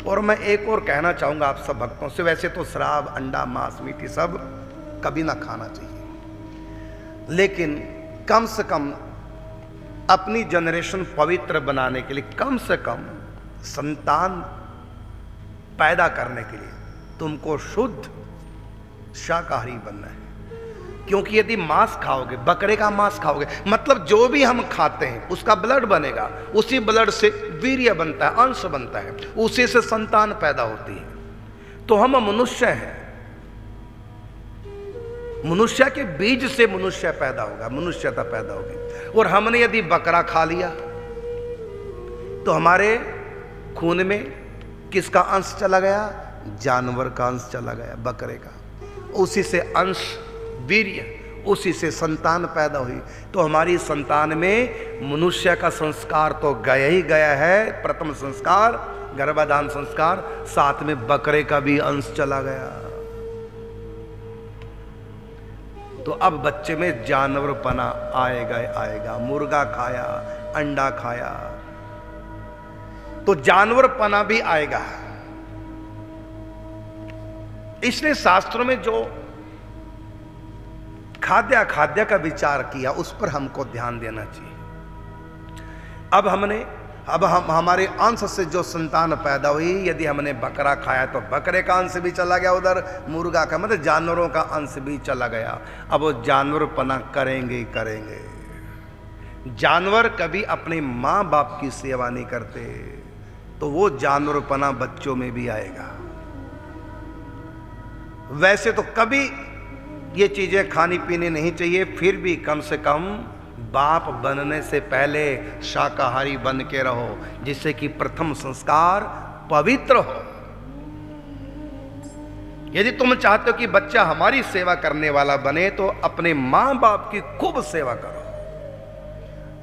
और मैं एक और कहना चाहूँगा आप सब भक्तों से, वैसे तो शराब, अंडा, मांस, मीठी सब कभी ना खाना चाहिए, लेकिन कम से कम अपनी जनरेशन पवित्र बनाने के लिए, कम से कम संतान पैदा करने के लिए तुमको शुद्ध शाकाहारी बनना है। क्योंकि यदि मांस खाओगे, बकरे का मांस खाओगे, मतलब जो भी हम खाते हैं उसका ब्लड बनेगा, उसी ब्लड से वीर्य बनता है, अंश बनता है, उसी से संतान पैदा होती है। तो हम मनुष्य हैं, मनुष्य के बीज से मनुष्य पैदा होगा, मनुष्यता पैदा होगी। और हमने यदि बकरा खा लिया तो हमारे खून में किसका अंश चला गया? जानवर का अंश चला गया, बकरे का। उसी से अंश वीर्य, उसी से संतान पैदा हुई। तो हमारी संतान में मनुष्य का संस्कार तो गया ही गया है, प्रथम संस्कार गर्भाधान संस्कार, साथ में बकरे का भी अंश चला गया। तो अब बच्चे में जानवरपना आएगा आएगा। मुर्गा खाया, अंडा खाया तो जानवरपना भी आएगा। इसलिए शास्त्रों में जो खाद्य खाद्य का विचार किया, उस पर हमको ध्यान देना चाहिए। अब हम हमारे अंश से जो संतान पैदा हुई, यदि हमने बकरा खाया तो बकरे का अंश भी चला गया उधर, मुर्गा का मतलब जानवरों का अंश भी चला गया। अब वो जानवरपना करेंगे करेंगे। जानवर कभी अपने माँ बाप की सेवा नहीं करते, तो वो जानवरपना बच्चों में भी आएगा। वैसे तो कभी ये चीजें खानी पीनी नहीं चाहिए, फिर भी कम से कम बाप बनने से पहले शाकाहारी बन के रहो, जिससे कि प्रथम संस्कार पवित्र हो। यदि तुम चाहते हो कि बच्चा हमारी सेवा करने वाला बने, तो अपने मां बाप की खूब सेवा करो,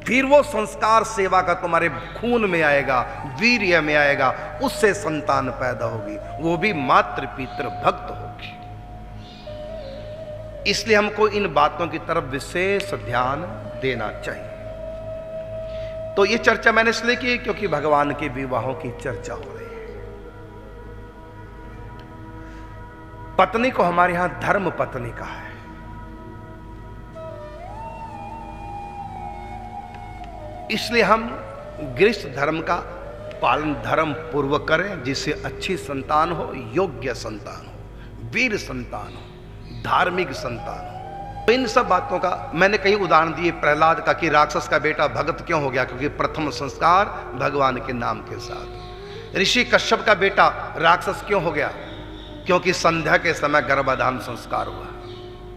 फिर वो संस्कार सेवा का तुम्हारे खून में आएगा, वीर्य में आएगा, उससे संतान पैदा होगी, वो भी मातृ पितृ भक्त होगी। इसलिए हमको इन बातों की तरफ विशेष ध्यान देना चाहिए। तो ये चर्चा मैंने इसलिए की क्योंकि भगवान के विवाहों की चर्चा हो रही है। पत्नी को हमारे यहां धर्म पत्नी कहा है। इसलिए हम गृहस्थ धर्म का पालन धर्म पूर्वक करें, जिससे अच्छी संतान हो, योग्य संतान हो, वीर संतान हो, धार्मिक संतान हो। तो इन सब बातों का मैंने कई उदाहरण दिए। प्रहलाद का कि राक्षस का बेटा भगत क्यों हो गया? क्योंकि प्रथम संस्कार भगवान के नाम के साथ। ऋषि कश्यप का बेटा राक्षस क्यों हो गया? क्योंकि संध्या के समय गर्भाधान संस्कार हुआ।